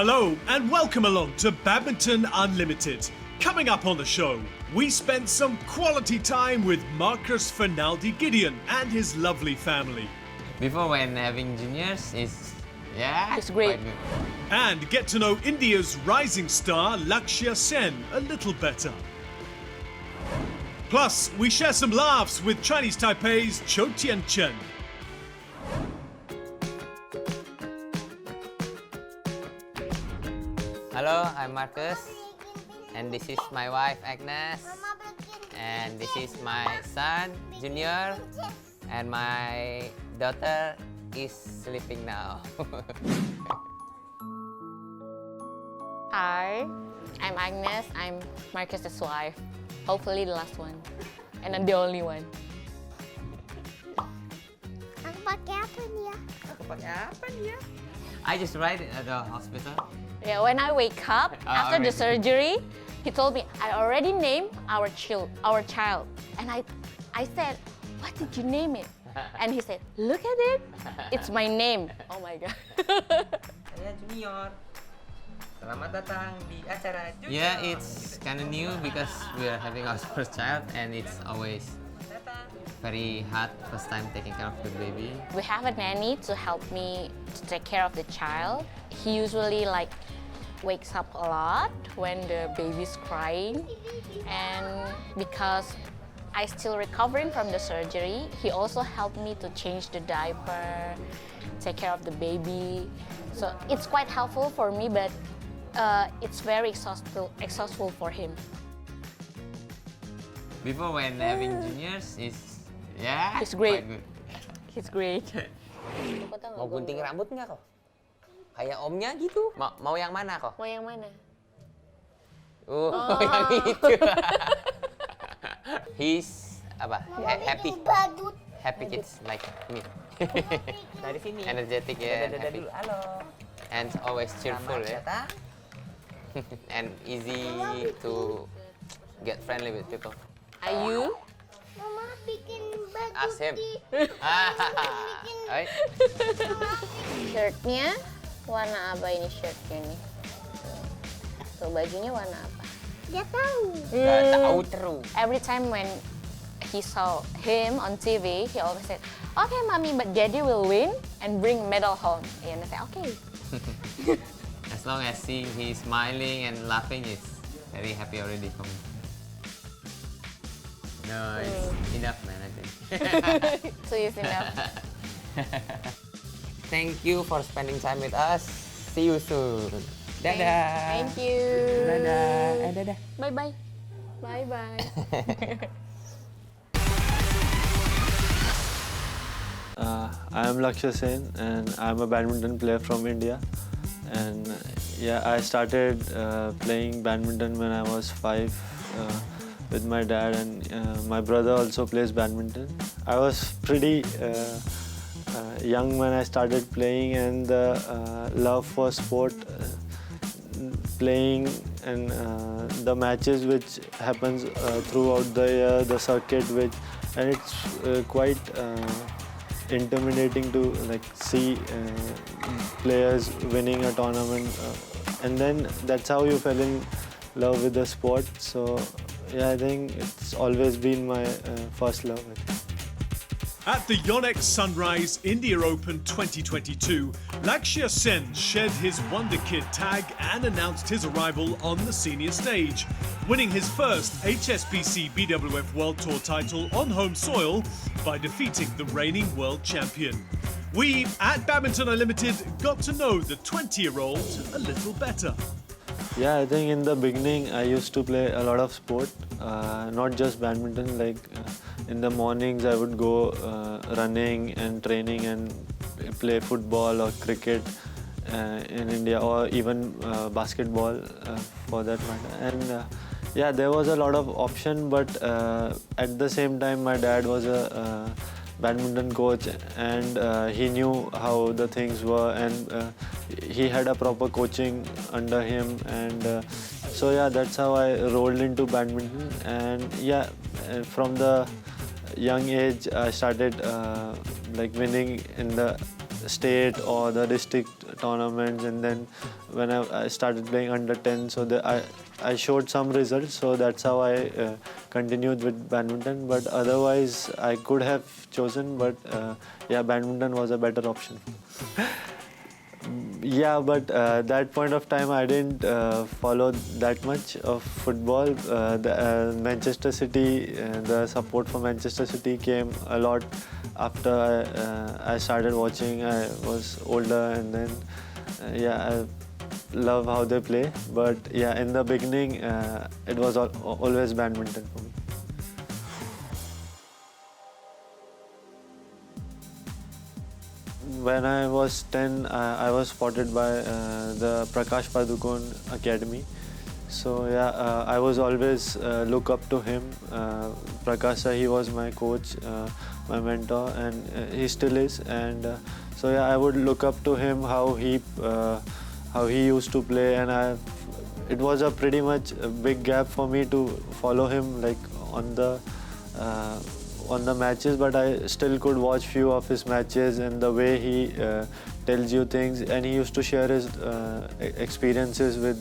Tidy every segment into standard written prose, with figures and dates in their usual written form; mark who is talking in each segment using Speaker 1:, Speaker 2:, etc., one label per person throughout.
Speaker 1: Hello and welcome along to Badminton Unlimited. Coming up on the show, we spent some quality time with Marcus Fernaldi Gideon and his lovely family.
Speaker 2: Before, when having juniors, it's
Speaker 3: great.
Speaker 2: quite good.
Speaker 1: And get to know India's rising star Lakshya Sen a little better. Plus, we share some laughs with Chinese Taipei's Cho Tian-chen.
Speaker 2: Hello, I'm Marcus, and this is my wife Agnes, and this is my son Junior, and my daughter is sleeping now.
Speaker 3: Hi, I'm Agnes. I'm Marcus's wife. Hopefully the last one. And I'm the only one.
Speaker 4: Aku pakai apa nih ya?
Speaker 2: I just arrived at the hospital.
Speaker 3: Yeah, when I wake up after the surgery, he told me I already named our child. And I said, what did you name it? And he said, look at it. It's my name. Oh my God.
Speaker 5: Saya Junior. Selamat datang di acara Junior.
Speaker 2: Yeah, it's kind of new because we are having our first child, and it's always very hard first time taking care of the baby.
Speaker 3: We have a nanny to help me to take care of the child. He usually wakes up a lot when the baby's crying, and because I still recovering from the surgery, he also helped me to change the diaper, take care of the baby. So it's quite helpful for me, but it's very exhaustful for him.
Speaker 2: Before, when having juniors,
Speaker 3: He's great.
Speaker 2: quite good.
Speaker 3: He's great.
Speaker 5: Mau gunting rambut nggak kok? Kayak omnya gitu. Mau yang mana kok?
Speaker 3: Mau yang mana?
Speaker 5: Yang itu. He's happy. Happy kids like me. Dari sini.
Speaker 2: Energetic ya.
Speaker 5: Dadah
Speaker 2: Happy.
Speaker 5: dulu. Halo.
Speaker 2: And always cheerful
Speaker 5: Selamat
Speaker 2: ya.
Speaker 5: datang.
Speaker 2: And easy to get friendly with people.
Speaker 3: Are you?
Speaker 4: Mama bikin baju
Speaker 2: Ask him. Alright.
Speaker 3: Shirtnya warna apa ini shirtnya nih? Tuh bajunya warna apa?
Speaker 4: Dia tahu.
Speaker 5: Nggak tahu terus.
Speaker 3: Every time when he saw him on TV, he always said, "Okay, mommy, but Daddy will win and bring medal home." And I said, "Okay."
Speaker 2: As long as seeing he's smiling and laughing, it's very happy already for me. No, it's enough, man, I think.
Speaker 3: So it's enough.
Speaker 5: Thank you for spending time with us. See you soon. Dadah.
Speaker 3: Thank you.
Speaker 5: Dadah. Dadah.
Speaker 3: Bye bye. Bye bye.
Speaker 6: I am Lakshya Sen, and I'm a badminton player from India. And I started playing badminton when I was 5 with my dad, and my brother also plays badminton. I was pretty young when I started playing, and the love for sport, playing, and the matches which happens throughout the year, the circuit, and it's quite intimidating to see players winning a tournament, and then that's how you fell in love with the sport. So I think it's always been my first love.
Speaker 1: At the Yonex Sunrise India Open 2022, Lakshya Sen shed his Wonder Kid tag and announced his arrival on the senior stage, winning his first HSBC BWF World Tour title on home soil by defeating the reigning world champion. We, at Badminton Unlimited, got to know the 20-year-old a little better.
Speaker 6: Yeah, I think in the beginning I used to play a lot of sport, not just badminton. In the mornings I would go running and training and play football or cricket in India, or even basketball for that matter. And there was a lot of option, but at the same time my dad was a badminton coach, and he knew how the things were, and he had a proper coaching under him, and so that's how I rolled into badminton. And from the young age I started winning in the state or the district tournaments, and then when I started playing under 10, so I showed some results, so that's how I continued with badminton. But otherwise I could have chosen, but yeah, badminton was a better option. Yeah, but that point of time I didn't follow that much of football. Manchester City, the support for Manchester City came a lot after I started watching. I was older, and then yeah, I love how they play. But yeah, in the beginning it was always badminton for me. When I was 10, I was spotted by the Prakash Padukone Academy. So yeah, I was always look up to him. Prakash sir, he was my coach, my mentor, and he still is. And so yeah, I would look up to him, how he used to play, and it was a pretty much a big gap for me to follow him like on the matches, but I still could watch few of his matches, and the way he tells you things, and he used to share his experiences with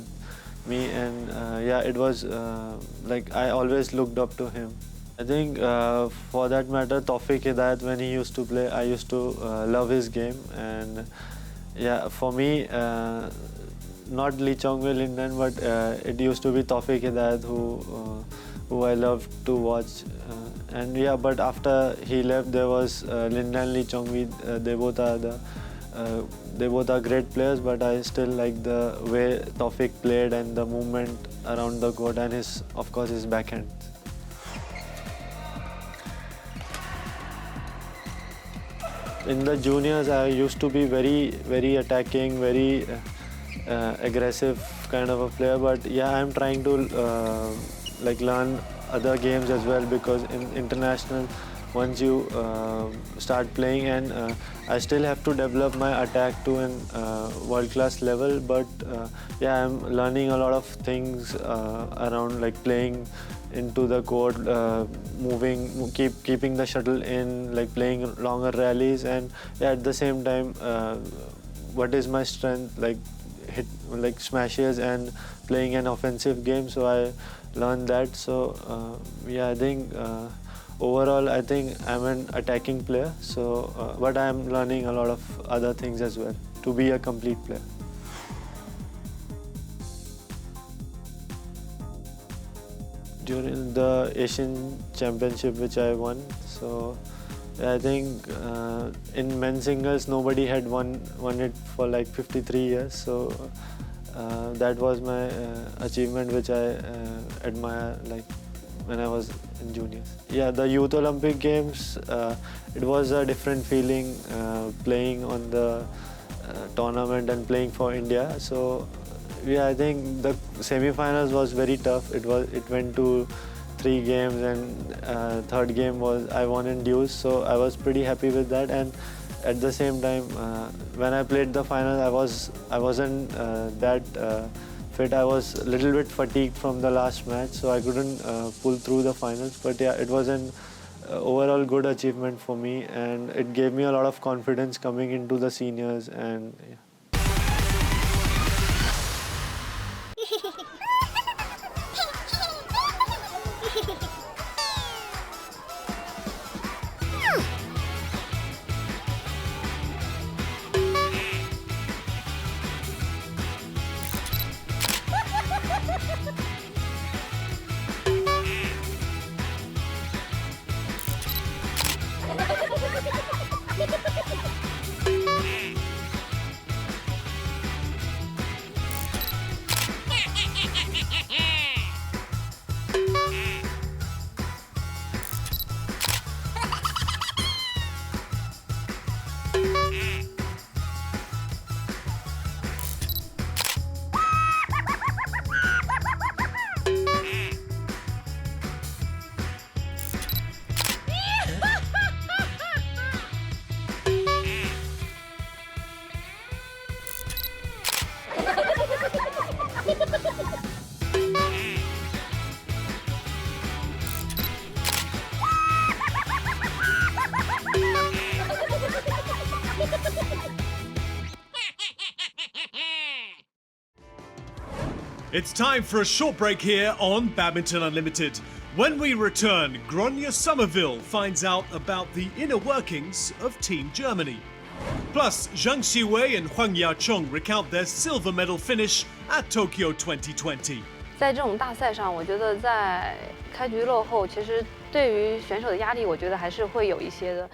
Speaker 6: me, and yeah, it was like I always looked up to him. I think for that matter, Tawfiq Hidayat, when he used to play, I used to love his game, and yeah, for me, not Lee Chong-wei Linden, but it used to be Tawfiq Hidayat who I loved to watch. And yeah, but after he left, there was Linden, Lee Chong-wei. They both are great players, but I still like the way Tawfiq played and the movement around the court, and of course his backhand. In the juniors, I used to be very attacking, very aggressive kind of a player. But yeah, I'm trying to learn other games as well, because in international, once you start playing, and I still have to develop my attack to an world-class level. But yeah, I'm learning a lot of things around like playing into the court, keeping the shuttle in, like playing longer rallies, and yeah, at the same time, what is my strength, like hit like smashes and playing an offensive game. So I learned that. So yeah, I think overall I think I'm an attacking player, so but I'm learning a lot of other things as well to be a complete player. During the Asian Championship which I won, so I think in men's singles nobody had won it for like 53 years. So that was my achievement, which I admire, like when I was in juniors. Yeah, the Youth Olympic Games, it was a different feeling playing on the tournament and playing for India. So yeah, I think the semi-finals was very tough. It went to 3 games, and third game was I won in duels. So I was pretty happy with that. And at the same time, when I played the final, I wasn't that fit. I was a little bit fatigued from the last match, so I couldn't pull through the finals. But yeah, it was an overall good achievement for me, and it gave me a lot of confidence coming into the seniors. And yeah.
Speaker 1: It's time for a short break here on Badminton Unlimited. When we return, Gronya Somerville finds out about the inner workings of Team Germany. Plus, Zhang Xiwei and Huang Yaqiong recount their silver medal finish at Tokyo 2020.
Speaker 7: 在这种大赛上，我觉得在开局落后，其实对于选手的压力，我觉得还是会有一些的。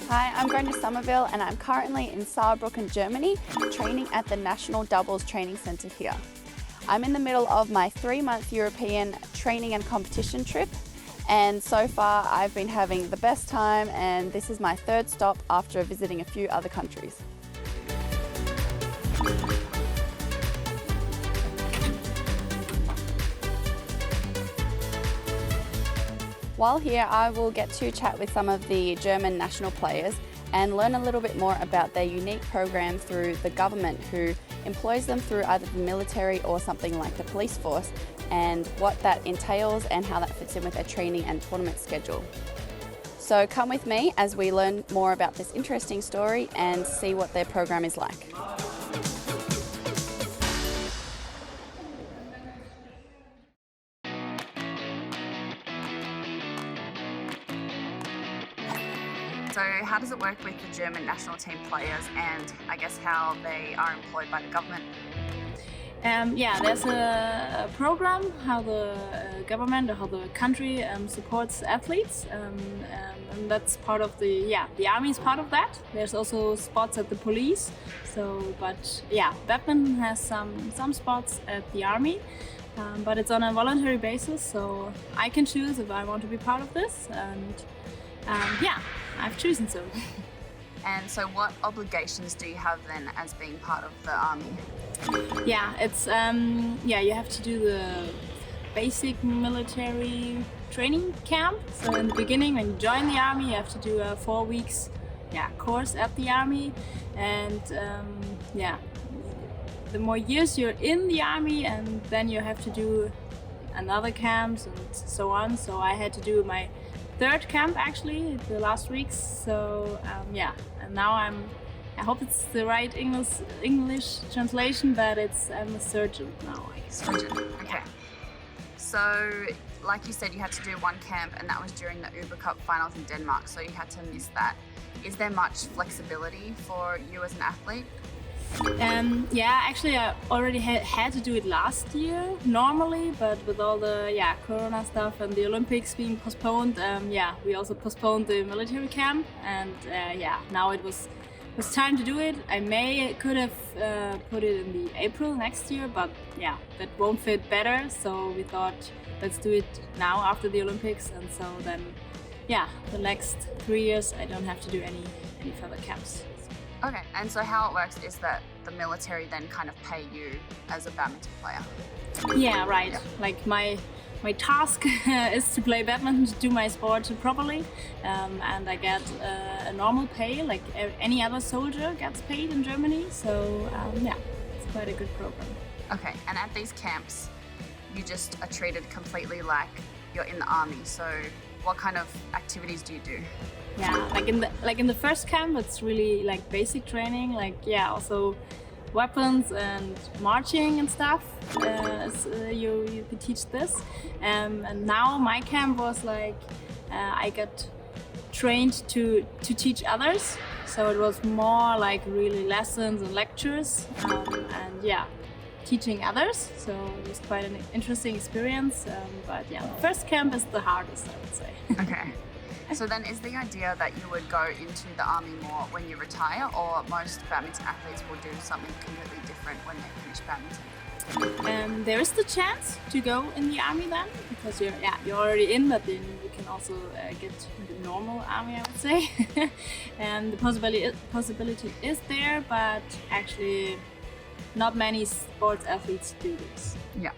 Speaker 8: Hi, I'm Gronya Somerville and I'm currently in Saarbrücken, Germany, training at the National Doubles Training Centre here. I'm in the middle of my 3-month European training and competition trip, and so far I've been having the best time, and this is my 3rd stop after visiting a few other countries. While here, I will get to chat with some of the German national players and learn a little bit more about their unique program through the government, who employs them through either the military or something like the police force, and what that entails and how that fits in with their training and tournament schedule. So come with me as we learn more about this interesting story and see what their program is like.
Speaker 9: So how does it work with the German national team players, and I guess how they are employed by the government?
Speaker 10: Yeah, there's a program how the government or how the country supports athletes, and that's part of the army is part of that. There's also spots at the police. So, but yeah, badminton has some spots at the army, but it's on a voluntary basis. So I can choose if I want to be part of this, and yeah, I've chosen so.
Speaker 9: And so what obligations do you have then as being part of the army?
Speaker 10: Yeah, it's you have to do the basic military training camp. So in the beginning, when you join the army, you have to do a 4 weeks course at the army, and the more years you're in the army, and then you have to do another camps and so on. So I had to do my 3rd camp actually the last weeks. So and now I hope it's the right English translation, but I'm a surgeon now.
Speaker 9: Surgeon, okay. So, like you said, you had to do 1 camp, and that was during the Uber Cup finals in Denmark, so you had to miss that. Is there much flexibility for you as an athlete?
Speaker 10: Actually I already had to do it last year normally, but with all the Corona stuff and the Olympics being postponed, we also postponed the military camp, and now it was time to do it. Could have put it in the April next year, but that won't fit better, so we thought let's do it now after the Olympics, and so then the next 3 years I don't have to do any further camps.
Speaker 9: Okay, and so how it works is that the military then kind of pay you as a badminton player?
Speaker 10: Yeah, right. Yeah. Like my task is to play badminton, to do my sport properly, and I get a normal pay like any other soldier gets paid in Germany, so it's quite a good program.
Speaker 9: Okay, and at these camps you just are treated completely like you're in the army, so what kind of activities do you do?
Speaker 10: Yeah, like in the first camp, it's really like basic training, like also weapons and marching and stuff. You could teach this, and now my camp was like I got trained to teach others. So it was more like really lessons and lectures, and teaching others. So it was quite an interesting experience. But the first camp is the hardest, I would say.
Speaker 9: Okay. So then is the idea that you would go into the army more when you retire, or most badminton athletes will do something completely different when they finish badminton?
Speaker 10: There is the chance to go in the army then, because you're already in, but then you can also get the normal army, I would say. And the possibility is there, but actually not many sports athletes do this.
Speaker 9: Yeah.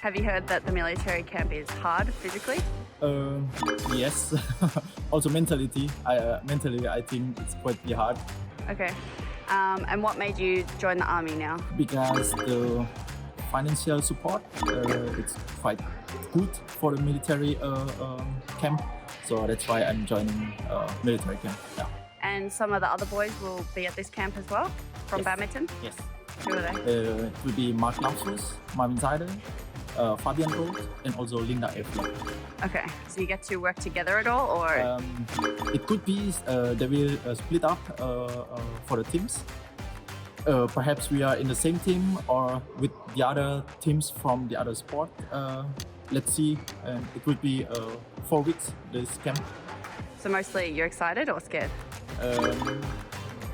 Speaker 9: Have you heard that the military camp is hard physically?
Speaker 11: Yes. Also mentally, I think it's quite hard.
Speaker 7: Okay. And what made you join the army now?
Speaker 11: Because the financial support it's quite good for the military camp. So that's why I'm joining military camp. Yeah.
Speaker 7: And some of the other boys will be at this camp as well from
Speaker 11: Yes.
Speaker 7: badminton?
Speaker 11: Yes.
Speaker 7: Who are they?
Speaker 11: It will be Mark Lampsus, Marvin Zeider, Fabian Roth, and also Linda Effler.
Speaker 7: Okay, so you get to work together at all, or?
Speaker 11: It could be they will split up for the teams. Perhaps we are in the same team or with the other teams from the other sport. Let's see. It will be 4 weeks, this camp.
Speaker 7: So mostly you're excited or scared?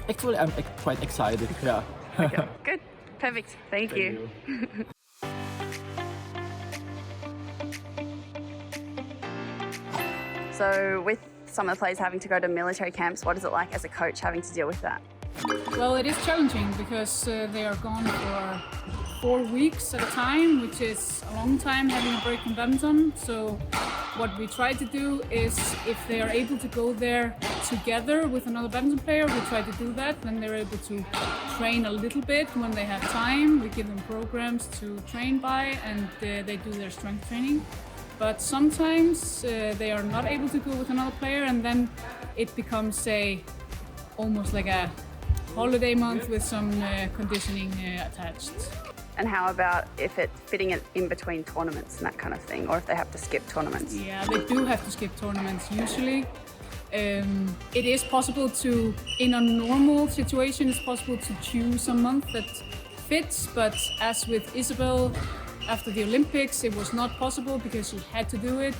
Speaker 11: Actually, I'm quite excited. Yeah.
Speaker 7: Okay, good. Perfect. Thank you. So with some of the players having to go to military camps, what is it like as a coach having to deal with that?
Speaker 10: Well, it is challenging because they are gone for 4 weeks at a time, which is a long time having a break in badminton. So what we try to do is, if they are able to go there together with another badminton player, we try to do that. Then they're able to train a little bit when they have time. We give them programs to train by, and they do their strength training. But sometimes they are not able to go with another player, and then it becomes, almost like a holiday month with some conditioning attached.
Speaker 7: And how about if it's fitting it in between tournaments and that kind of thing, or if they have to skip tournaments?
Speaker 10: Yeah, they do have to skip tournaments usually. It is possible to, in a normal situation, it's possible to choose a month that fits, but as with Isabel, after the Olympics, it was not possible because she had to do it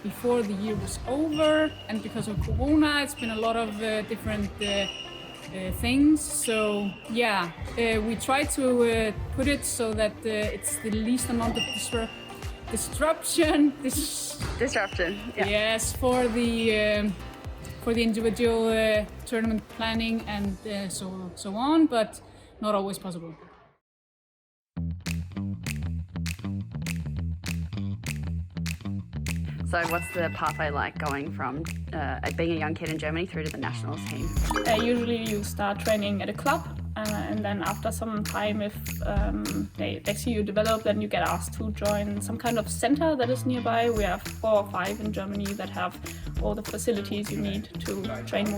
Speaker 10: before the year was over, and because of Corona, it's been a lot of different things. So yeah, we try to put it so that it's the least amount of disruption.
Speaker 7: Disruption. Yeah.
Speaker 10: Yes, for the individual tournament planning and so on, but not always possible.
Speaker 7: So what's the pathway like going from being a young kid in Germany through to the nationals team?
Speaker 12: Usually you start training at a club, and then after some time, if they see you develop, then you get asked to join some kind of center that is nearby. We have 4 or 5 in Germany that have all the facilities you need to train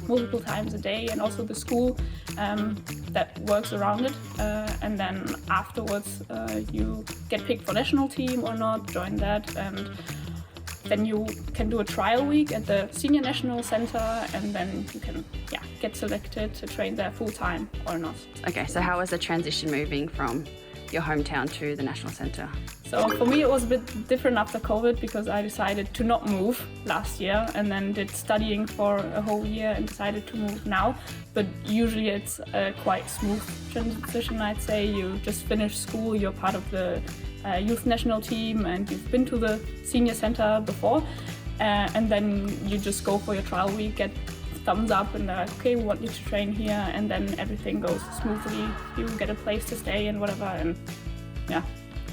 Speaker 12: multiple times a day, and also the school that works around it. And then afterwards you get picked for national team or not, join that, and then you can do a trial week at the senior national center, and then you can get selected to train there full time or not.
Speaker 7: Okay, so how was the transition moving from your hometown to the national center?
Speaker 12: So for me it was a bit different after COVID, because I decided to not move last year and then did studying for a whole year and decided to move now. But usually it's a quite smooth transition, I'd say. You just finish school, you're part of the youth national team, and you've been to the senior center before, and then you just go for your trial week, get thumbs up, and okay, we want you to train here, and then everything goes smoothly. You get a place to stay and whatever, and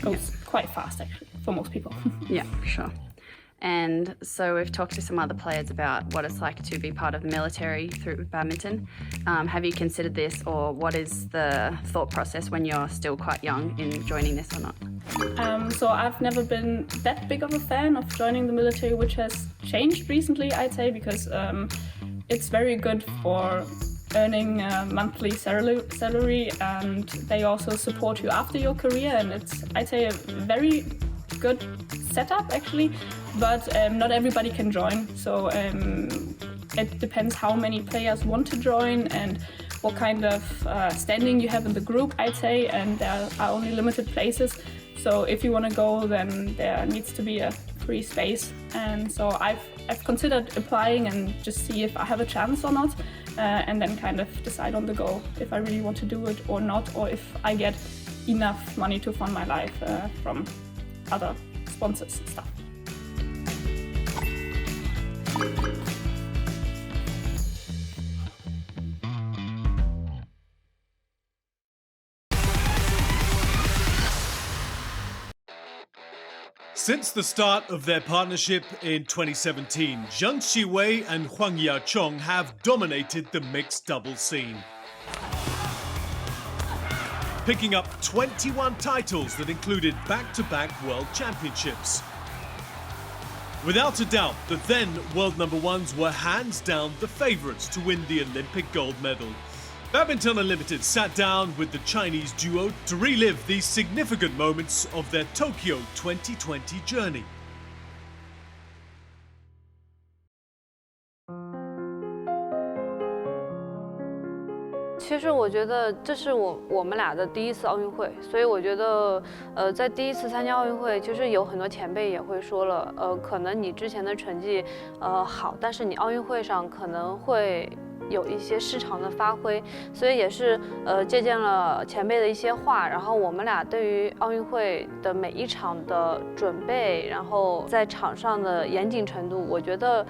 Speaker 12: goes quite fast actually for most people.
Speaker 7: Yeah, for sure. And so we've talked to some other players about what it's like to be part of the military through badminton. Have you considered this, or what is the thought process when you're still quite young in joining this or not?
Speaker 12: So I've never been that big of a fan of joining the military, which has changed recently, I'd say, because it's very good for earning a monthly salary, and they also support you after your career, and it's, I'd say, a very good setup actually, but not everybody can join. So it depends how many players want to join and what kind of standing you have in the group, I'd say, and there are only limited places. So if you want to go, then there needs to be a free space. And so I've considered applying and just see if I have a chance or not, and then kind of decide on the go if I really want to do it or not, or if I get enough money to fund my life from other sponsors and stuff.
Speaker 1: Since the start of their partnership in 2017, Zheng Xiwei and Huang Yachong have dominated the mixed doubles scene, picking up 21 titles that included back-to-back World Championships. Without a doubt, the then world number ones were hands down the favourites to win the Olympic gold medal. Badminton Unlimited sat down with the Chinese duo to relive these significant moments of their Tokyo 2020 journey.
Speaker 13: 其实我觉得这是我们俩的第一次奥运会，所以我觉得，在第一次参加奥运会，其实有很多前辈也会说了，可能你之前的成绩，好，但是你奥运会上可能会有一些失常的发挥，所以也是借鉴了前辈的一些话，然后我们俩对于奥运会的每一场的准备，然后在场上的严谨程度，我觉得，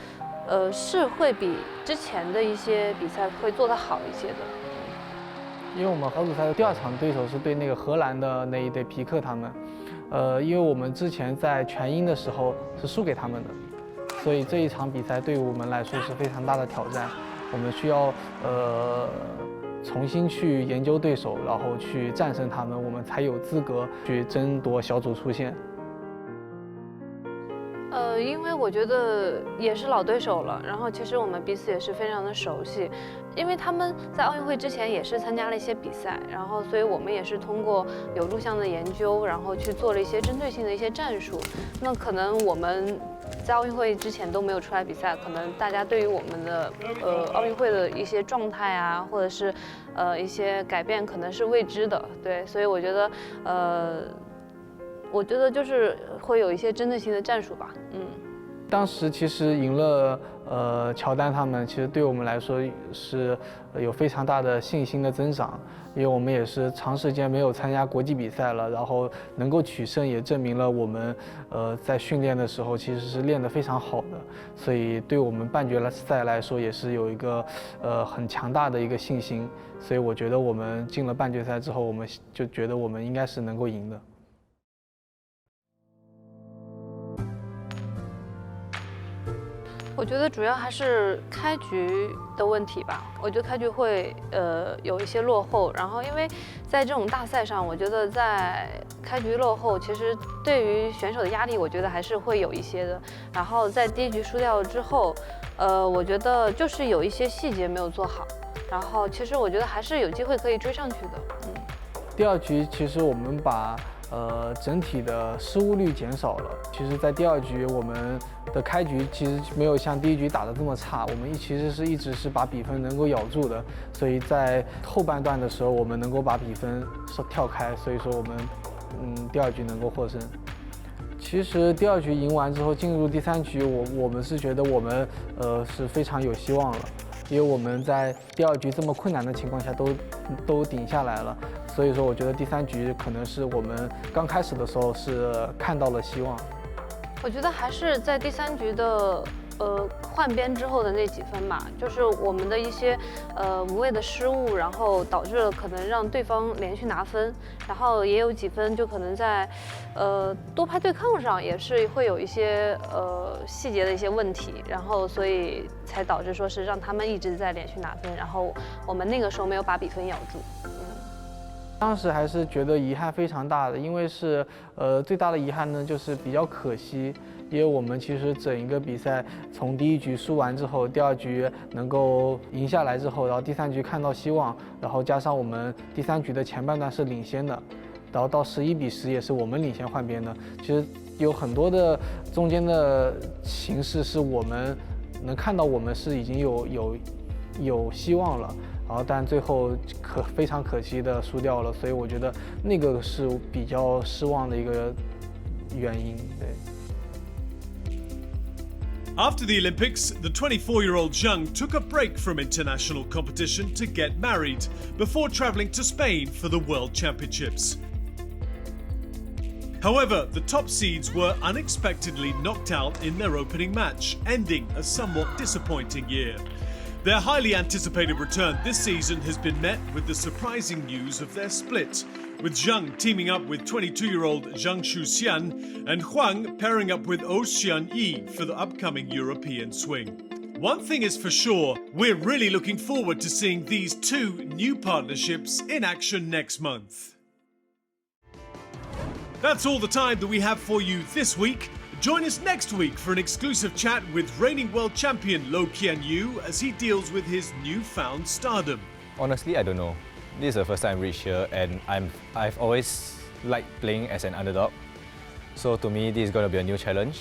Speaker 13: 是会比之前的一些比赛会做得好一些的。
Speaker 14: 因为我们小组赛的第2场对手是对那个荷兰的那一队皮克他们，因为我们之前在全英的时候是输给他们的，所以这一场比赛对于我们来说是非常大的挑战。我们需要重新去研究对手，然后去战胜他们，我们才有资格去争夺小组出线。
Speaker 13: 因为我觉得也是老对手了，然后其实我们彼此也是非常的熟悉，因为他们在奥运会之前也是参加了一些比赛，然后所以我们也是通过有录像的研究，然后去做了一些针对性的一些战术。那可能我们在奥运会之前都没有出来比赛，可能大家对于我们的奥运会的一些状态啊，或者是一些改变可能是未知的，对，所以我觉得就是会有一些针对性的战术吧，
Speaker 14: 当时其实赢了乔丹他们，其实对我们来说是有非常大的信心的增长，因为我们也是长时间没有参加国际比赛了，然后能够取胜也证明了我们在训练的时候其实是练得非常好的，所以对我们半决赛来说也是有一个很强大的一个信心，所以我觉得我们进了半决赛之后，我们就觉得我们应该是能够赢的。
Speaker 13: 我觉得主要还是开局的问题吧。我觉得开局会有一些落后，然后因为在这种大赛上，我觉得在开局落后，其实对于选手的压力，我觉得还是会有一些的。然后在第一局输掉之后，我觉得就是有一些细节没有做好，然后其实我觉得还是有机会可以追上去的。
Speaker 14: 第2局其实我们把整体的失误率减少了。其实，在第2局我们的开局其实没有像第1局打得这么差，我们其实是一直是把比分能够咬住的，所以在后半段的时候我们能够把比分跳开，所以说我们第2局能够获胜。其实第2局赢完之后进入第3局，我们是觉得我们是非常有希望了，因为我们在第2局这么困难的情况下都顶下来了，所以说我觉得第3局可能是我们刚开始的时候是看到了希望。
Speaker 13: 我觉得还是在第3局的换边之后的那几分吧，就是我们的一些无谓的失误，然后导致了可能让对方连续拿分，然后也有几分就可能在多拍对抗上也是会有一些细节的一些问题，然后所以才导致说是让他们一直在连续拿分，然后我们那个时候没有把比分咬住。
Speaker 14: 当时还是觉得遗憾非常大的，因为是最大的遗憾呢就是比较可惜，因为我们其实整一个比赛从第1局输完之后，第2局能够赢下来之后，然后第3局看到希望，然后加上我们第3局的前半段是领先的，然后到11-10也是我们领先换边的，其实有很多的中间的形势是我们能看到我们是已经有希望了。然后，但最后非常可惜的输掉了，所以我觉得那个是比较失望的一个原因。对。
Speaker 1: After the Olympics, the 24-year-old Zheng took a break from international competition to get married before travelling to Spain for the World Championships. However, the top seeds were unexpectedly knocked out in their opening match, ending a somewhat disappointing year. Their highly anticipated return this season has been met with the surprising news of their split, with Zhang teaming up with 22-year-old Zhang Shuxian and Huang pairing up with Oh Xian-yi for the upcoming European swing. One thing is for sure, we're really looking forward to seeing these two new partnerships in action next month. That's all the time that we have for you this week. Join us next week for an exclusive chat with reigning world champion Lo Qianyu as he deals with his newfound stardom.
Speaker 15: Honestly, I don't know. This is the first time I reached here and I've always liked playing as an underdog. So to me, this is going to be a new challenge.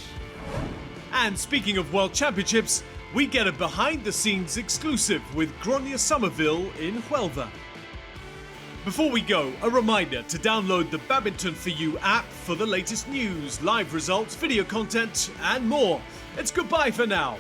Speaker 1: And speaking of World Championships, we get a behind-the-scenes exclusive with Gronya Somerville in Huelva. Before we go, a reminder to download the Badminton For You app for the latest news, live results, video content and more. It's goodbye for now.